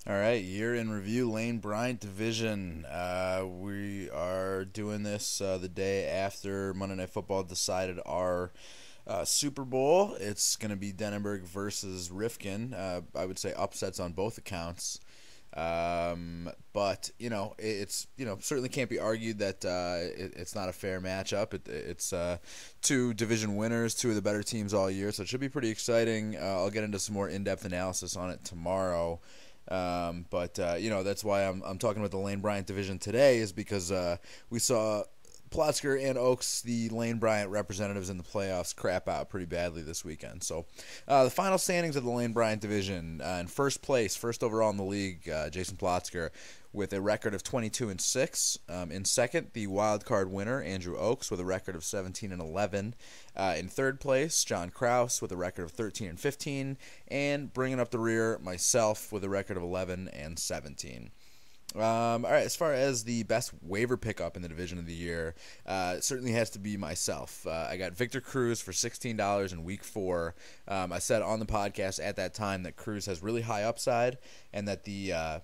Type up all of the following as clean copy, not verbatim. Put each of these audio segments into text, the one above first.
All right, year in review, Lane Bryant division. We are doing this the day after Monday Night Football decided our Super Bowl. It's going to be Denenberg versus Rifkin. I would say upsets on both accounts. But it's certainly can't be argued that it's not a fair matchup. It's two division winners, two of the better teams all year, so it should be pretty exciting. I'll get into some more in-depth analysis on it tomorrow. But that's why I'm talking about the Lane Bryant division today, is because we saw Plotzker and Oaks, the Lane Bryant representatives in the playoffs, crap out pretty badly this weekend. So the final standings of the Lane Bryant division: in first place, first overall in the league, Jason Plotzker with a record of 22-6. In second, the wild card winner, Andrew Oaks, with a record of 17-11. In third place, John Kraus with a record of 13-15, and bringing up the rear, myself with a record of 11-17. All right, as far as the best waiver pickup in the division of the year, it certainly has to be myself. I got Victor Cruz for $16 in week 4. I said on the podcast at that time that Cruz has really high upside and that the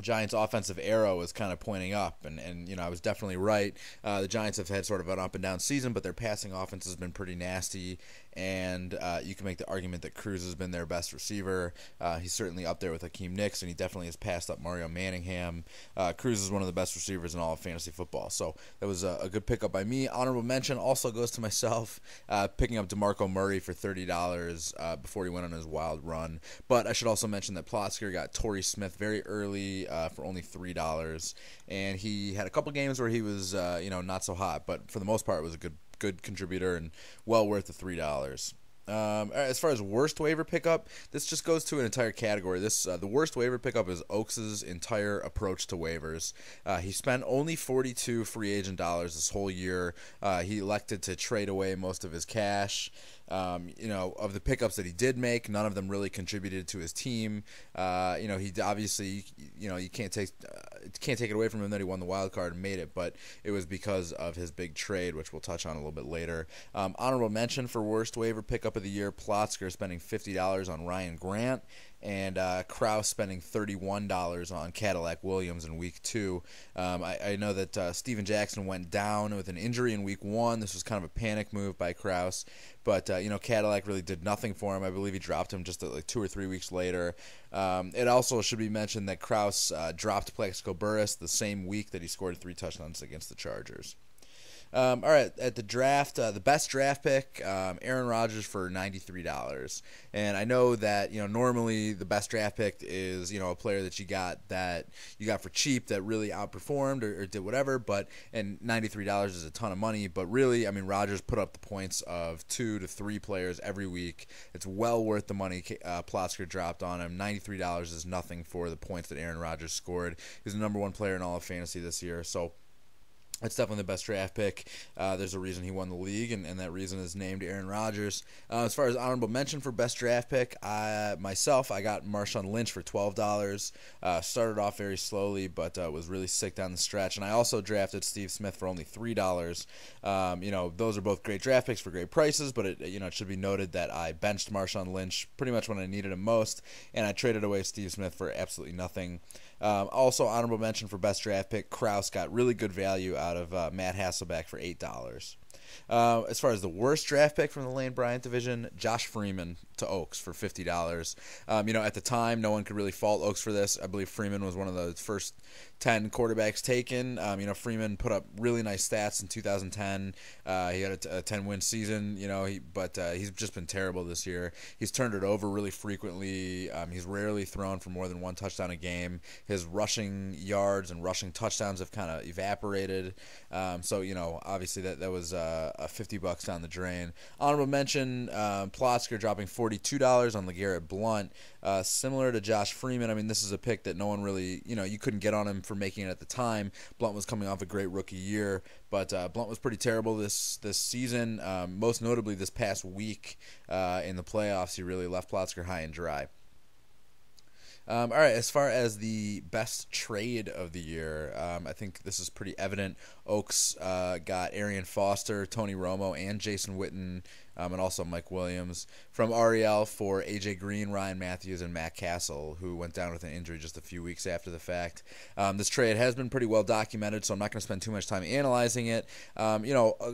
Giants' offensive arrow is kind of pointing up, and I was definitely right. The Giants have had sort of an up and down season, but their passing offense has been pretty nasty, and you can make the argument that Cruz has been their best receiver. He's certainly up there with Hakeem Nicks, and he definitely has passed up Mario Manningham. Cruz is one of the best receivers in all of fantasy football, so that was a good pickup by me. Honorable mention also goes to myself, picking up DeMarco Murray for $30 before he went on his wild run. But I should also mention that Plotzker got Torrey Smith very early for only $3, and he had a couple games where he was not so hot, but for the most part it was a good contributor and well worth the $3. As far as worst waiver pickup, this just goes to an entire category. The worst waiver pickup is Oaks' entire approach to waivers. He spent only 42 free agent dollars this whole year. He elected to trade away most of his cash. Of the pickups that he did make, none of them really contributed to his team. He obviously, you can't take it away from him that he won the wild card and made it, but it was because of his big trade, which we'll touch on a little bit later. Honorable mention for worst waiver pickup of the year: Plotzker spending $50 on Ryan Grant, and Kraus spending $31 on Cadillac Williams in week 2. I know that Steven Jackson went down with an injury in week 1. This was kind of a panic move by Kraus, but Cadillac really did nothing for him. I believe he dropped him just like 2 or 3 weeks later. It also should be mentioned that Kraus dropped Plaxico Burress the same week that he scored 3 touchdowns against the Chargers. All right, at the draft, the best draft pick, Aaron Rodgers for $93. And I know that normally the best draft pick is a player that you got for cheap that really outperformed or did whatever. And $93 is a ton of money. But really, I mean, Rodgers put up the points of 2 to 3 players every week. It's well worth the money Plotzker dropped on him. $93 is nothing for the points that Aaron Rodgers scored. He's the number 1 player in all of fantasy this year. So it's definitely the best draft pick. There's a reason he won the league, and that reason is named Aaron Rodgers. As far as honorable mention for best draft pick, I got Marshawn Lynch for $12. Started off very slowly, but was really sick down the stretch. And I also drafted Steve Smith for only $3. Those are both great draft picks for great prices, but it should be noted that I benched Marshawn Lynch pretty much when I needed him most, and I traded away Steve Smith for absolutely nothing. Also, honorable mention for best draft pick, Kraus got really good value out of Matt Hasselbeck for $8. As far as the worst draft pick from the Lane Bryant division, Josh Freeman to Oaks for $50. At the time, no one could really fault Oaks for this. I believe Freeman was one of the first 10 quarterbacks taken. Freeman put up really nice stats in 2010. He had a 10-win season, but he's just been terrible this year. He's turned it over really frequently. He's rarely thrown for more than 1 touchdown a game. His rushing yards and rushing touchdowns have kind of evaporated. Obviously that was a $50 down the drain. Honorable mention, Plotzker dropping $42 on LeGarrette Blount. Similar to Josh Freeman, I mean, this is a pick that no one really, you couldn't get on him for making it at the time. Blount was coming off a great rookie year, but Blount was pretty terrible this season. Most notably this past week in the playoffs, he really left Plotzker high and dry. All right, as far as the best trade of the year, I think this is pretty evident. Oaks got Arian Foster, Tony Romo, and Jason Witten and also Mike Williams. From Ariel for A.J. Green, Ryan Matthews, and Matt Castle, who went down with an injury just a few weeks after the fact. This trade has been pretty well documented, so I'm not going to spend too much time analyzing it,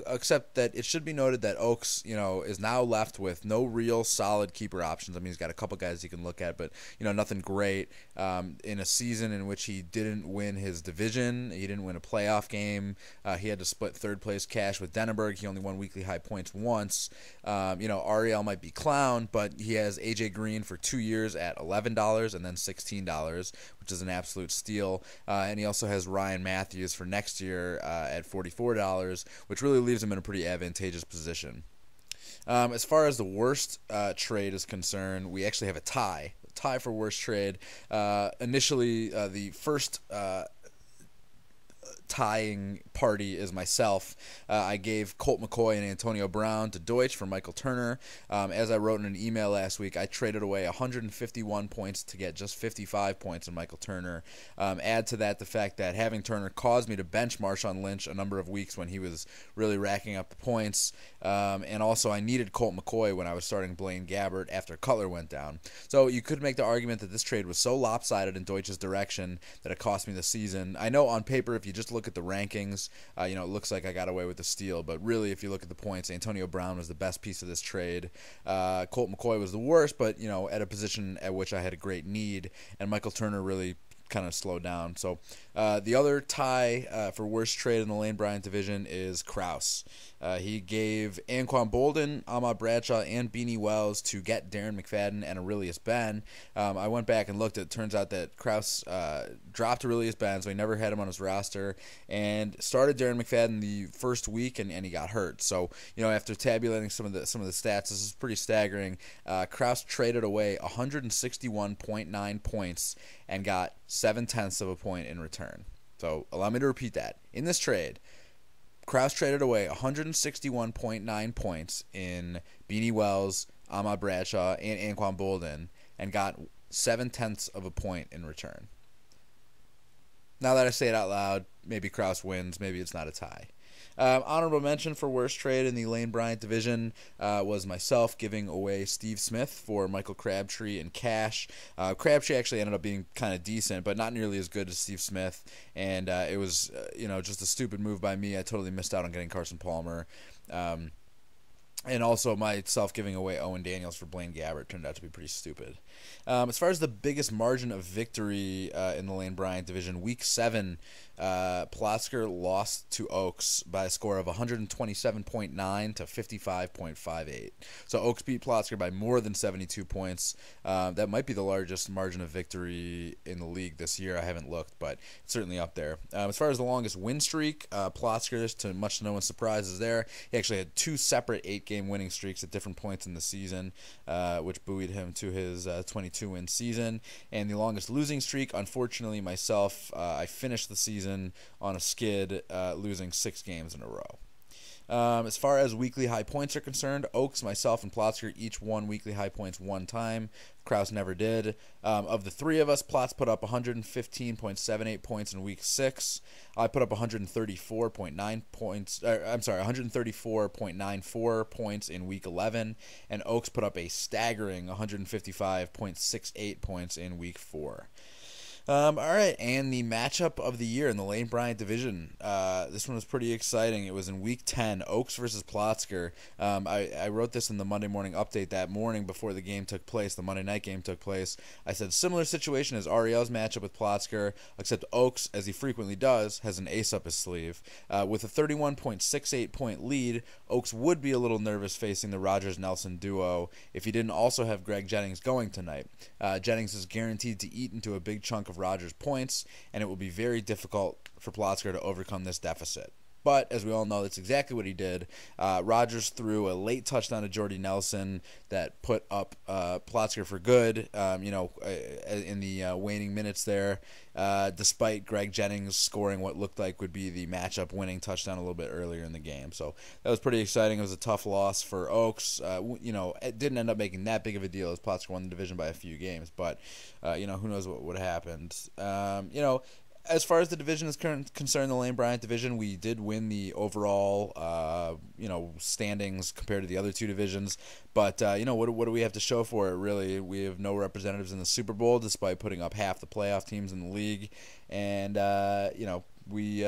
except that it should be noted that Oaks, is now left with no real solid keeper options. I mean, he's got a couple guys he can look at, but, nothing great. In a season in which he didn't win his division, he didn't win a playoff game, he had to split third place cash with Denenberg. He only won weekly high points once. Ariel might be clown, but he has AJ Green for 2 years at $11 and then $16, which is an absolute steal. And he also has Ryan Matthews for next year at $44, which really leaves him in a pretty advantageous position. As far as the worst trade is concerned, we actually have a tie for worst trade. Initially, the first tying party is myself. I gave Colt McCoy and Antonio Brown to Deutsch for Michael Turner. As I wrote in an email last week, I traded away 151 points to get just 55 points in Michael Turner. Add to that the fact that having Turner caused me to bench Marshawn Lynch a number of weeks when he was really racking up the points. And also I needed Colt McCoy when I was starting Blaine Gabbert after Cutler went down. So you could make the argument that this trade was so lopsided in Deutsch's direction that it cost me the season. I know on paper, if you just look at the rankings, it looks like I got away with the steal, but really if you look at the points, Antonio Brown was the best piece of this trade. Colt McCoy was the worst, but at a position at which I had a great need, and Michael Turner really kind of slowed down. So the other tie for worst trade in the Lane Bryant division is Kraus. He gave Anquan Bolden, Ahmad Bradshaw, and Beanie Wells to get Darren McFadden and Aurelius Ben. I went back and looked. It turns out that Kraus dropped Aurelius Ben, so he never had him on his roster, and started Darren McFadden the first week, and he got hurt. So after tabulating some of the stats, this is pretty staggering. Kraus traded away 161.9 points and got 0.7 of a point in return. So allow me to repeat that. In this trade, Kraus traded away 161.9 points in Beanie Wells, Ahmad Bradshaw, and Anquan Bolden, and got 0.7 of a point in return. Now that I say it out loud, maybe Kraus wins, maybe it's not a tie. Honorable mention for worst trade in the Lane Bryant division was myself giving away Steve Smith for Michael Crabtree and cash. Crabtree actually ended up being kind of decent, but not nearly as good as Steve Smith, and it was just a stupid move by me. I totally missed out on getting Carson Palmer. And also myself giving away Owen Daniels for Blaine Gabbert turned out to be pretty stupid. As far as the biggest margin of victory in the Lane Bryant division, Week 7, Plotzker lost to Oaks by a score of 127.9 to 55.58. So Oaks beat Plotzker by more than 72 points. That might be the largest margin of victory in the league this year. I haven't looked, but it's certainly up there. As far as the longest win streak, Plotzker, to much to no one's surprise, is there. He actually had 2 separate 8-game winning streaks at different points in the season, which buoyed him to his 22-win season. And the longest losing streak, unfortunately, myself, I finished the season on a skid, losing 6 games in a row. As far as weekly high points are concerned, Oaks, myself, and Plotzker each won weekly high points one time. Kraus never did. Of the three of us, Plotz put up 115.78 points in Week 6. I put up 134.94 points in Week 11, and Oaks put up a staggering 155.68 points in Week 4. All right, and the matchup of the year in the Lane Bryant division. This one was pretty exciting. It was in Week 10, Oaks versus Plotzker. I wrote this in the Monday morning update that morning before the game took place, the Monday night game took place. I said, similar situation as Ariel's matchup with Plotzker, except Oaks, as he frequently does, has an ace up his sleeve. With a 31.68 point lead, Oaks would be a little nervous facing the Rogers-Nelson duo if he didn't also have Greg Jennings going tonight. Jennings is guaranteed to eat into a big chunk of Rogers' points, and it will be very difficult for Plotzker to overcome this deficit. But, as we all know, that's exactly what he did. Rogers threw a late touchdown to Jordy Nelson that put up Plotzker for good, in the waning minutes there, despite Greg Jennings scoring what looked like would be the matchup-winning touchdown a little bit earlier in the game. So that was pretty exciting. It was a tough loss for Oaks. It didn't end up making that big of a deal as Plotzker won the division by a few games, but, who knows what would have happened. As far as the division is concerned, the Lane Bryant division, we did win the overall, standings compared to the other two divisions. But what do we have to show for it? Really, we have no representatives in the Super Bowl, despite putting up half the playoff teams in the league, and we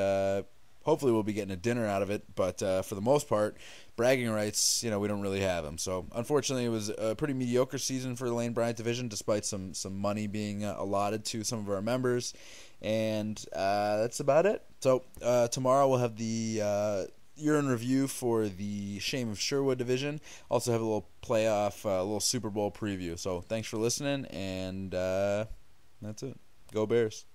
hopefully we'll be getting a dinner out of it. But for the most part, bragging rights, we don't really have them. So unfortunately, it was a pretty mediocre season for the Lane Bryant division, despite some money being allotted to some of our members. And that's about it. So tomorrow we'll have the year in review for the Shame of Sherwood division. Also have a little playoff, a little Super Bowl preview. So thanks for listening, and that's it. Go Bears.